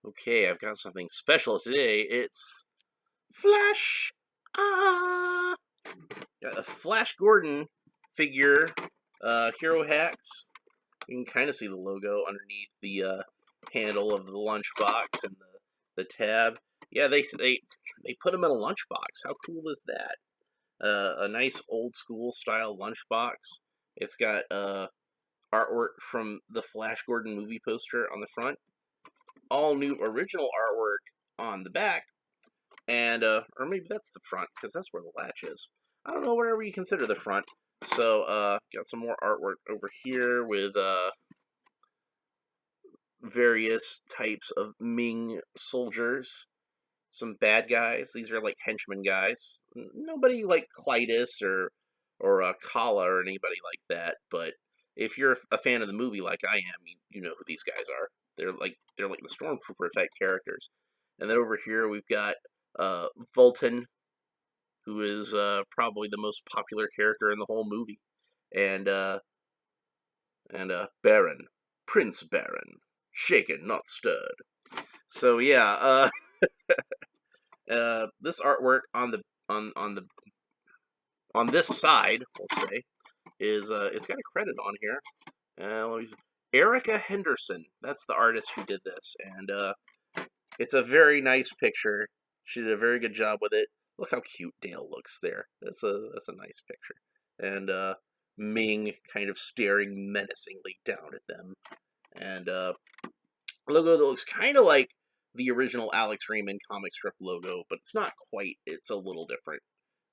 Okay, I've got something special today. It's Flash. Ah, got a Flash Gordon figure. Hero Hacks. You can kind of see the logo underneath the handle of the lunchbox and the tab. Yeah, they put him in a lunchbox. How cool is that? A nice old school style lunchbox. It's got artwork from the Flash Gordon movie poster on the front. All new original artwork on the back, and or maybe that's the front because that's where the latch is. I don't know, whatever you consider the front. So got some more artwork over here with various types of Ming soldiers, some bad guys. These are like henchmen guys. Nobody like Clytus or Kala or anybody like that. But if you're a fan of the movie like I am, you know who these guys are. They're like the stormtrooper type characters. And then over here we've got Vultan, who is probably the most popular character in the whole movie, and Baron, Prince Baron, shaken not stirred. So yeah, this artwork on the on this side, we'll say, is it's got a credit on here. Let me see. Erica Henderson, that's the artist who did this, and it's a very nice picture. She did a very good job with it. Look how cute Dale looks there. That's a nice picture. And Ming kind of staring menacingly down at them. And logo that looks kind of like the original Alex Raymond comic strip logo, but it's not quite. It's a little different.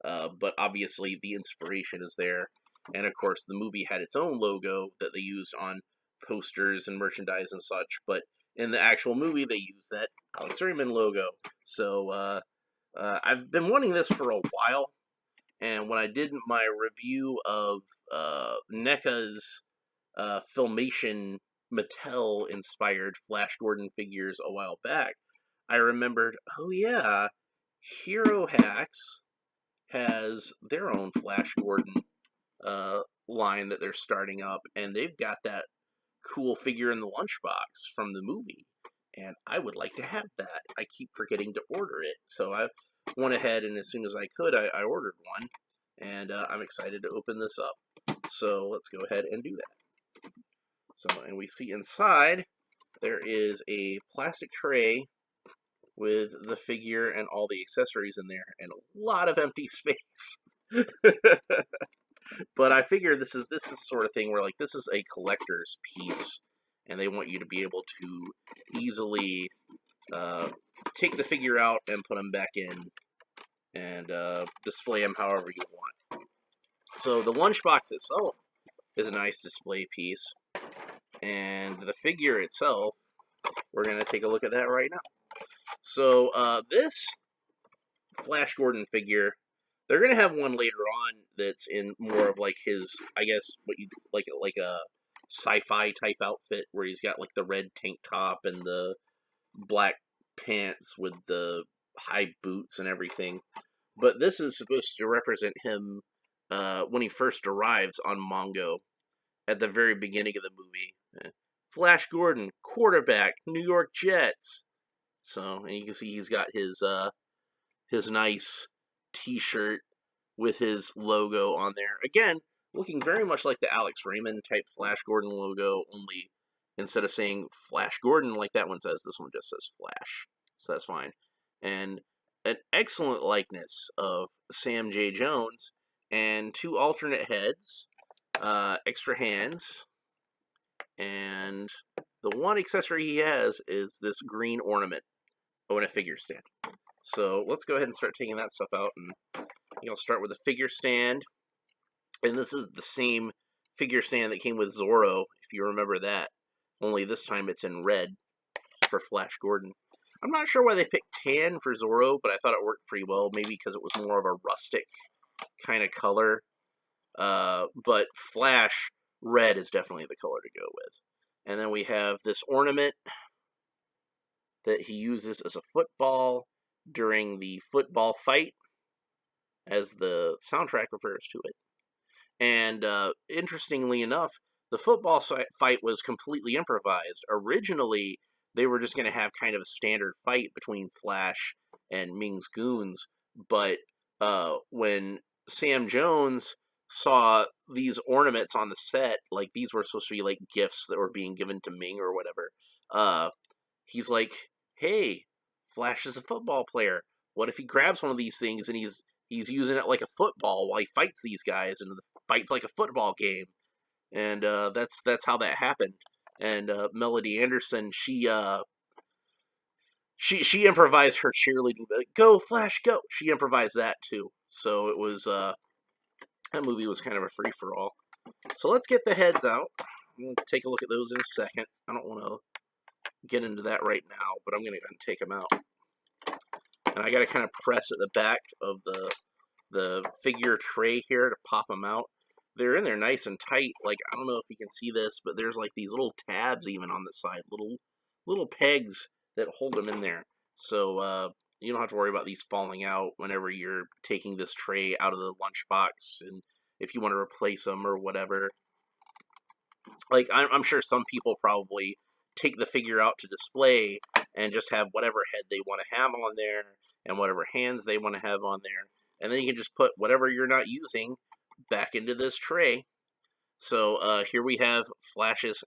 But obviously the inspiration is there. And of course the movie had its own logo that they used on posters and merchandise and such, but in the actual movie they used that Alex Raymond logo. So I've been wanting this for a while, and when I did my review of NECA's Filmation Mattel-inspired Flash Gordon figures a while back, I remembered, oh yeah, Hero Hacks has their own Flash Gordon line that they're starting up, and they've got that cool figure in the lunchbox from the movie, and I would like to have that. I keep forgetting to order it, so I went ahead and as soon as I could, I ordered one, and I'm excited to open this up. So let's go ahead and do that. So, and we see inside there is a plastic tray with the figure and all the accessories in there, and a lot of empty space. But I figure this is the sort of thing where, like, this is a collector's piece, and they want you to be able to easily take the figure out and put them back in, and display them however you want. So the lunchbox itself is a nice display piece, and the figure itself, we're going to take a look at that right now. So this Flash Gordon figure, they're going to have one later on that's in more of like his, I guess, what you like a sci-fi type outfit where he's got like the red tank top and the black pants with the high boots and everything. But this is supposed to represent him when he first arrives on Mongo at the very beginning of the movie. Flash Gordon, quarterback, New York Jets. So, and you can see he's got his nice T-shirt with his logo on there. Again, looking very much like the Alex Raymond type Flash Gordon logo, only instead of saying Flash Gordon like that one says, this one just says Flash. So that's fine. And an excellent likeness of Sam J. Jones, and two alternate heads, extra hands, and the one accessory he has is this green ornament. Oh, and a figure stand. So let's go ahead and start taking that stuff out, and you'll start with a figure stand. And this is the same figure stand that came with Zorro, if you remember that. Only this time it's in red for Flash Gordon. I'm not sure why they picked tan for Zorro, but I thought it worked pretty well. Maybe because it was more of a rustic kind of color. But Flash, red is definitely the color to go with. And then we have this ornament that he uses as a football during the football fight, as the soundtrack refers to it. And interestingly enough, the football fight was completely improvised. Originally, they were just going to have kind of a standard fight between Flash and Ming's goons. But when Sam Jones saw these ornaments on the set, like these were supposed to be like gifts that were being given to Ming or whatever, he's like, hey, Flash is a football player. What if he grabs one of these things and he's using it like a football while he fights these guys, and the fight's like a football game? And that's how that happened. And Melody Anderson, she improvised her cheerleading, go Flash, go. She improvised that too. So it was that movie was kind of a free for all. So let's get the heads out. I'm gonna take a look at those in a second. I don't want to get into that right now, but I'm gonna take them out. And I gotta kind of press at the back of the figure tray here to pop them out. They're in there nice and tight. Like, I don't know if you can see this, but there's like these little tabs even on the side, little pegs that hold them in there. So you don't have to worry about these falling out whenever you're taking this tray out of the lunchbox, and if you want to replace them or whatever. Like, I'm sure some people probably take the figure out to display and just have whatever head they want to have on there and whatever hands they want to have on there. And then you can just put whatever you're not using back into this tray. So here we have Flash's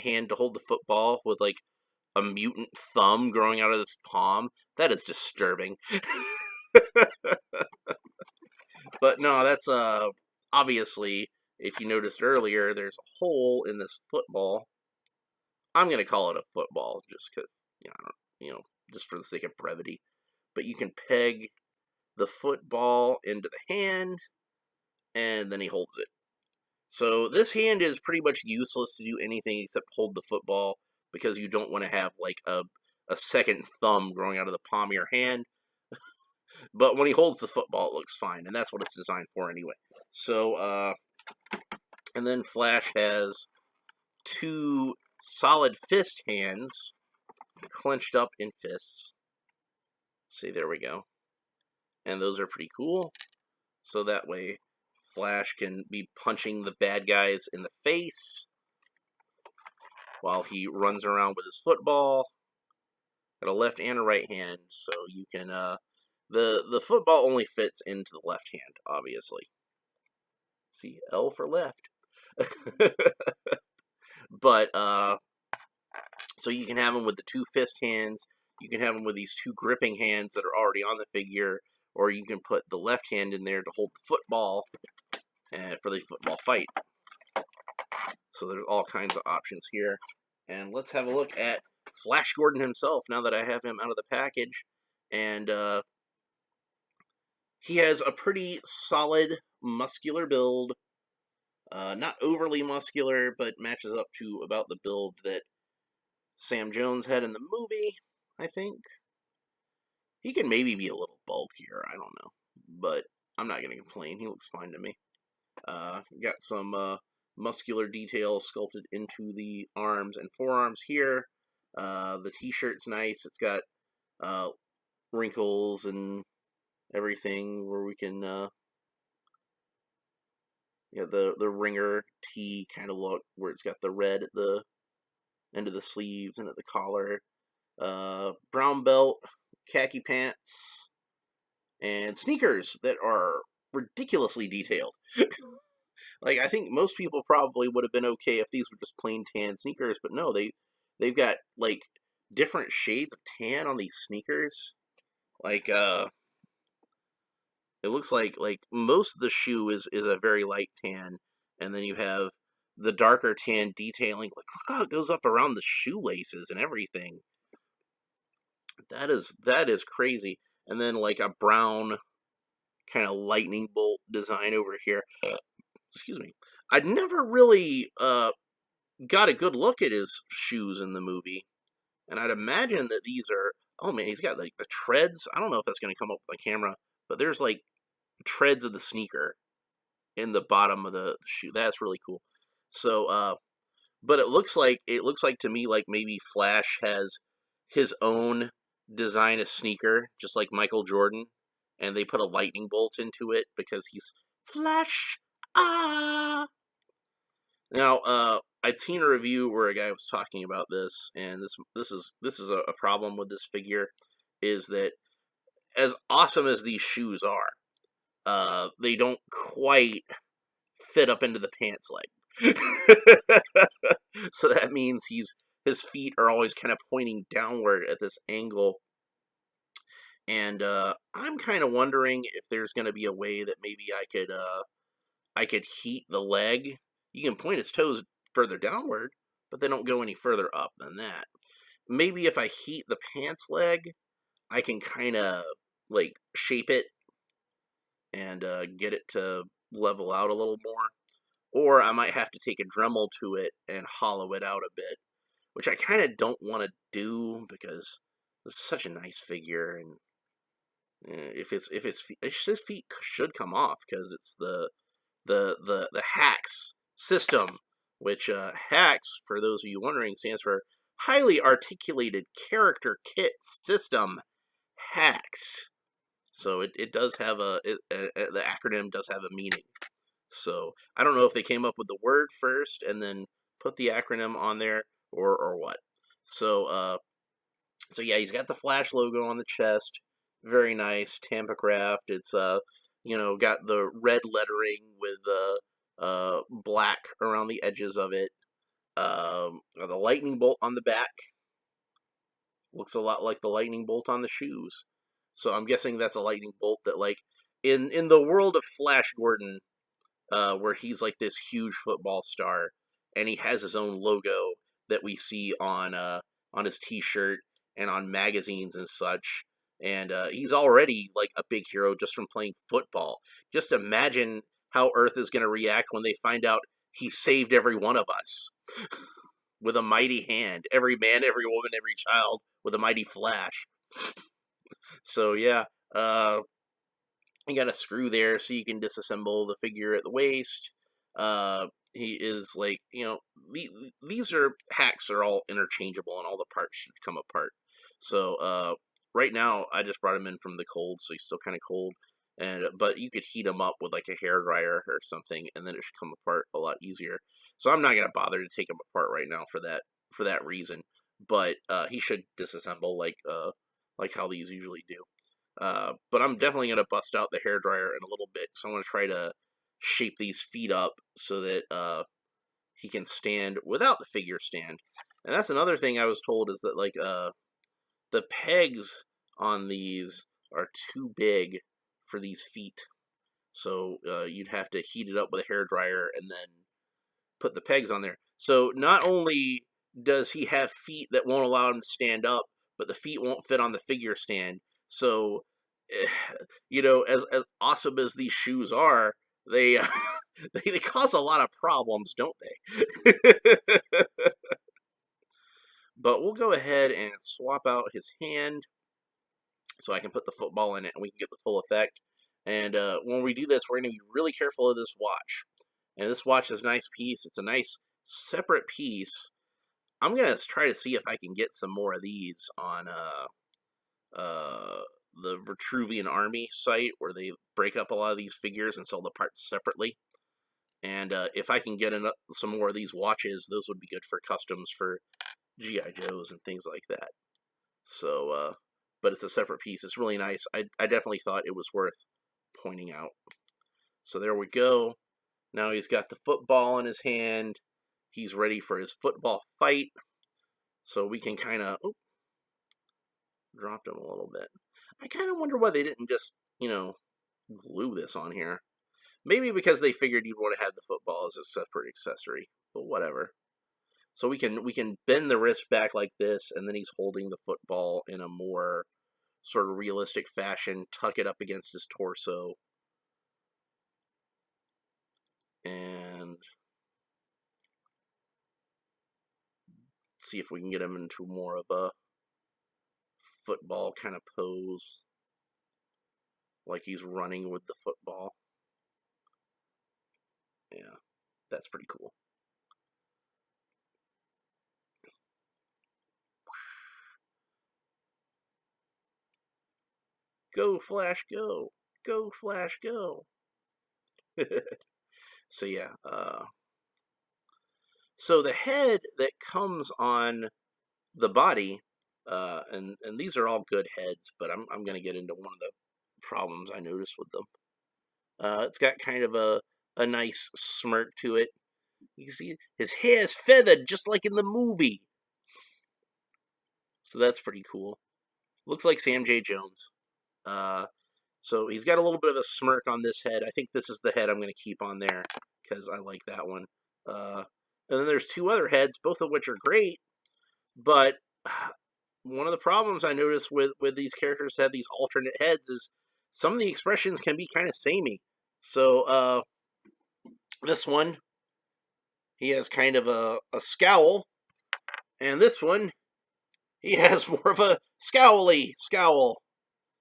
hand to hold the football with like a mutant thumb growing out of his palm. That is disturbing. But no, that's obviously, if you noticed earlier, there's a hole in this football. I'm gonna call it a football just because, just for the sake of brevity. But you can peg the football into the hand, and then he holds it. So this hand is pretty much useless to do anything except hold the football, because you don't want to have like a second thumb growing out of the palm of your hand. But when he holds the football, it looks fine, and that's what it's designed for anyway. So, and then Flash has two solid fist hands clenched up in fists. See, there we go. And those are pretty cool. So that way Flash can be punching the bad guys in the face while he runs around with his football. Got a left and a right hand, so you can, the football only fits into the left hand, obviously. See, L for left. But, so you can have them with the two fist hands, you can have them with these two gripping hands that are already on the figure, or you can put the left hand in there to hold the football for the football fight. So there's all kinds of options here. And let's have a look at Flash Gordon himself, now that I have him out of the package. And he has a pretty solid, muscular build. Not overly muscular, but matches up to about the build that Sam Jones had in the movie, I think. He can maybe be a little bulkier, I don't know. But I'm not going to complain. He looks fine to me. Got some muscular detail sculpted into the arms and forearms here. The t-shirt's nice. It's got wrinkles and everything where we can, the ringer tee kind of look, where it's got the red at the end of the sleeves and at the collar. Brown belt, khaki pants, and sneakers that are ridiculously detailed. Like, I think most people probably would have been okay if these were just plain tan sneakers, but no, they've got like different shades of tan on these sneakers. Like, it looks like most of the shoe is a very light tan, and then you have the darker tan detailing. Like, look how it goes up around the shoelaces and everything. That is crazy. And then like a brown kind of lightning bolt design over here. Excuse me. I'd never really got a good look at his shoes in the movie, and I'd imagine that these are. Oh man, he's got like the treads. I don't know if that's going to come up with the camera, but there's like treads of the sneaker in the bottom of the shoe. That's really cool. So, but it looks like to me like maybe Flash has his own design of sneaker, just like Michael Jordan, and they put a lightning bolt into it because he's Flash. Ah. Now, I'd seen a review where a guy was talking about this, and this is a problem with this figure, is that as awesome as these shoes are, they don't quite fit up into the pants leg. So that means his feet are always kind of pointing downward at this angle. And I'm kind of wondering if there's going to be a way that maybe I could heat the leg. You can point his toes further downward, but they don't go any further up than that. Maybe if I heat the pants leg, I can kind of like shape it and get it to level out a little more. Or I might have to take a Dremel to it and hollow it out a bit, which I kind of don't want to do because it's such a nice figure, and if his feet should come off because it's the hacks system, which hacks, for those of you wondering, stands for highly articulated character kit system hacks. So it does have the acronym does have a meaning. So I don't know if they came up with the word first and then put the acronym on there or what. So so yeah, he's got the Flash logo on the chest. Very nice, Tampa craft. It's got the red lettering with black around the edges of it. The lightning bolt on the back looks a lot like the lightning bolt on the shoes. So I'm guessing that's a lightning bolt that, like, in the world of Flash Gordon, where he's like this huge football star, and he has his own logo that we see on his T-shirt and on magazines and such. And he's already like a big hero just from playing football. Just imagine how Earth is going to react when they find out he saved every one of us with a mighty hand. Every man, every woman, every child with a mighty flash. So yeah, you got a screw there so you can disassemble the figure at the waist. He is like, these hacks are all interchangeable and all the parts should come apart. So right now I just brought him in from the cold, so he's still kind of cold. But you could heat him up with like a hairdryer or something, and then it should come apart a lot easier. So I'm not gonna bother to take him apart right now for that reason. But he should disassemble like how these usually do. But I'm definitely going to bust out the hairdryer in a little bit, so I'm going to try to shape these feet up so that he can stand without the figure stand. And that's another thing I was told, is that like the pegs on these are too big for these feet. So you'd have to heat it up with a hairdryer and then put the pegs on there. So not only does he have feet that won't allow him to stand up, but the feet won't fit on the figure stand. So, as awesome as these shoes are, they they cause a lot of problems, don't they? But we'll go ahead and swap out his hand so I can put the football in it and we can get the full effect. And when we do this, we're going to be really careful of this watch. And this watch is a nice piece. It's a nice separate piece. I'm going to try to see if I can get some more of these on the Vitruvian Army site, where they break up a lot of these figures and sell the parts separately. And if I can get some more of these watches, those would be good for customs for G.I. Joes and things like that. So, but it's a separate piece. It's really nice. I definitely thought it was worth pointing out. So there we go. Now he's got the football in his hand. He's ready for his football fight. So we can kind of... dropped him a little bit. I kind of wonder why they didn't just, glue this on here. Maybe because they figured you'd want to have the football as a separate accessory. But whatever. So we can bend the wrist back like this, and then he's holding the football in a more sort of realistic fashion. Tuck it up against his torso. And see if we can get him into more of a football kind of pose, like he's running with the football. Yeah, that's pretty cool. Go Flash, go! Go Flash, go! So yeah, So the head that comes on the body, and these are all good heads, but I'm going to get into one of the problems I noticed with them. It's got kind of a nice smirk to it. You can see his hair is feathered just like in the movie. So that's pretty cool. Looks like Sam J. Jones. So he's got a little bit of a smirk on this head. I think this is the head I'm going to keep on there because I like that one. And then there's two other heads, both of which are great. But one of the problems I noticed with these characters that have these alternate heads is some of the expressions can be kind of samey. So this one, he has kind of a scowl. And this one, he has more of a scowly scowl.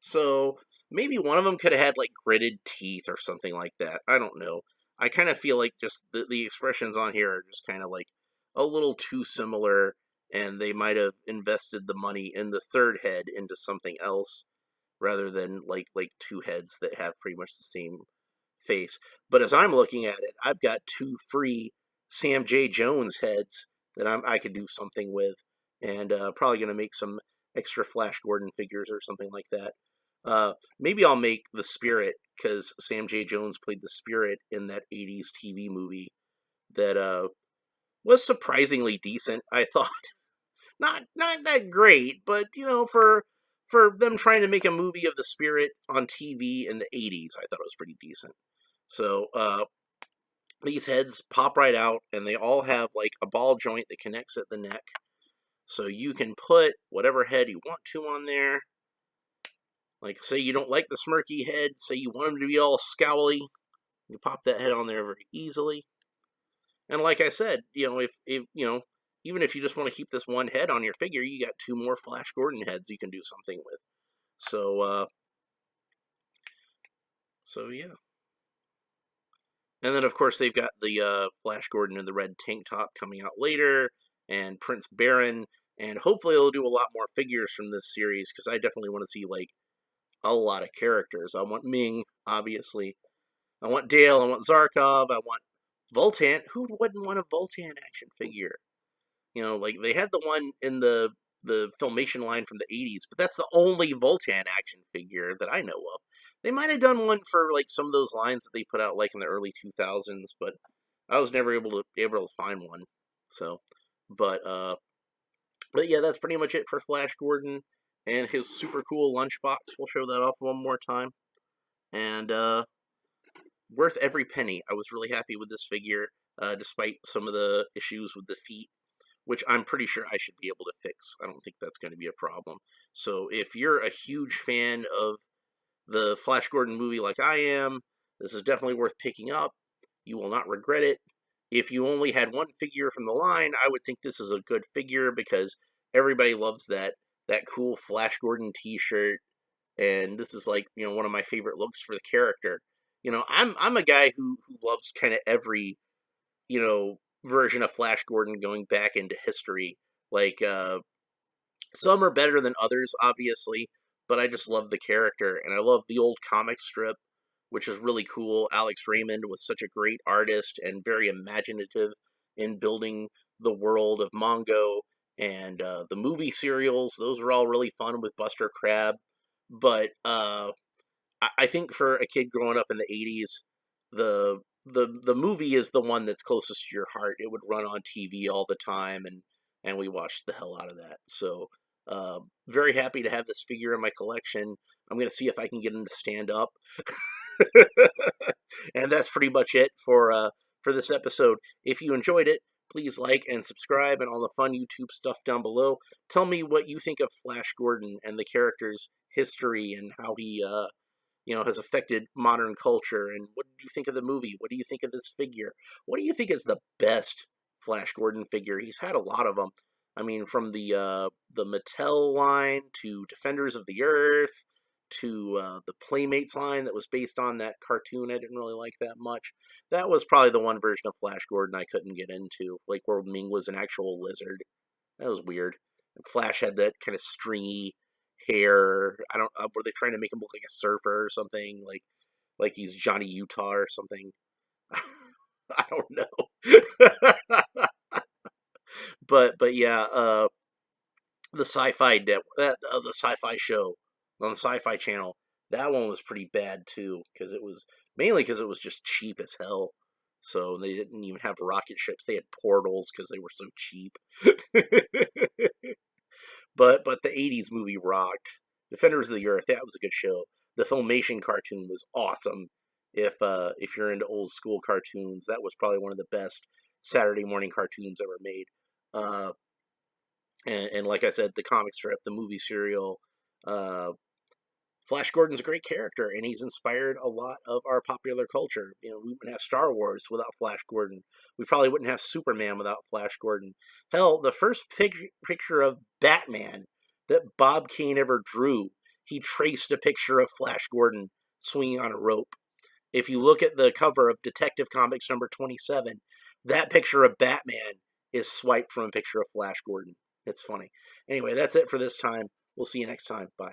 So maybe one of them could have had like gritted teeth or something like that. I don't know. I kind of feel like just the expressions on here are just kind of like a little too similar, and they might have invested the money in the third head into something else rather than like two heads that have pretty much the same face. But as I'm looking at it, I've got two free Sam J. Jones heads that I could do something with, and probably going to make some extra Flash Gordon figures or something like that. Maybe I'll make the Spirit, because Sam J. Jones played the Spirit in that 80s TV movie that was surprisingly decent, I thought. Not that great, but, for them trying to make a movie of the Spirit on TV in the 80s, I thought it was pretty decent. So, these heads pop right out, and they all have, like, a ball joint that connects at the neck. So you can put whatever head you want to on there. Like, say you don't like the smirky head, say you want him to be all scowly, you pop that head on there very easily. And like I said, if even if you just want to keep this one head on your figure, you got two more Flash Gordon heads you can do something with. So yeah. And then, of course, they've got the Flash Gordon in the red tank top coming out later, and Prince Baron, and hopefully they'll do a lot more figures from this series, because I definitely want to see, like, a lot of characters. I want Ming, obviously. I want Dale, I want Zarkov, I want Voltan. Who wouldn't want a Voltan action figure? Like, they had the one in the Filmation line from the 80s, but that's the only Voltan action figure that I know of. They might have done one for, like, some of those lines that they put out, like, in the early 2000s, but I was never able to find one. So, but yeah, that's pretty much it for Flash Gordon and his super cool lunchbox. We'll show that off one more time. And worth every penny. I was really happy with this figure, despite some of the issues with the feet, which I'm pretty sure I should be able to fix. I don't think that's going to be a problem. So if you're a huge fan of the Flash Gordon movie like I am, this is definitely worth picking up. You will not regret it. If you only had one figure from the line, I would think this is a good figure, because everybody loves that cool Flash Gordon t-shirt, and this is, like, one of my favorite looks for the character. I'm a guy who loves kind of every, version of Flash Gordon going back into history. Like, some are better than others, obviously, but I just love the character, and I love the old comic strip, which is really cool. Alex Raymond was such a great artist and very imaginative in building the world of Mongo, and the movie serials. Those were all really fun with Buster Crabbe. But I think for a kid growing up in the 80s, the movie is the one that's closest to your heart. It would run on TV all the time, and we watched the hell out of that. So, very happy to have this figure in my collection. I'm going to see if I can get him to stand up. And that's pretty much it for this episode. If you enjoyed it, please like and subscribe and all the fun YouTube stuff down below. Tell me what you think of Flash Gordon and the character's history and how he has affected modern culture. And what do you think of the movie? What do you think of this figure? What do you think is the best Flash Gordon figure? He's had a lot of them. I mean, from the Mattel line to Defenders of the Earth to the Playmates line that was based on that cartoon I didn't really like that much. That was probably the one version of Flash Gordon I couldn't get into, like where Ming was an actual lizard. That was weird. And Flash had that kind of stringy hair. I don't. Were they trying to make him look like a surfer or something? Like he's Johnny Utah or something? I don't know. but yeah, the Sci-Fi the Sci-Fi show on the Sci-Fi Channel, that one was pretty bad too, because it was mainly because it was just cheap as hell. So they didn't even have rocket ships; they had portals because they were so cheap. But the '80s movie rocked. Defenders of the Earth, that was a good show. The Filmation cartoon was awesome. If you're into old school cartoons, that was probably one of the best Saturday morning cartoons ever made. Uh, and like I said, the comic strip, the movie serial, uh, Flash Gordon's a great character, and he's inspired a lot of our popular culture. You know, we wouldn't have Star Wars without Flash Gordon. We probably wouldn't have Superman without Flash Gordon. Hell, the first picture of Batman that Bob Kane ever drew, he traced a picture of Flash Gordon swinging on a rope. If you look at the cover of Detective Comics number 27, that picture of Batman is swiped from a picture of Flash Gordon. It's funny. Anyway, that's it for this time. We'll see you next time. Bye.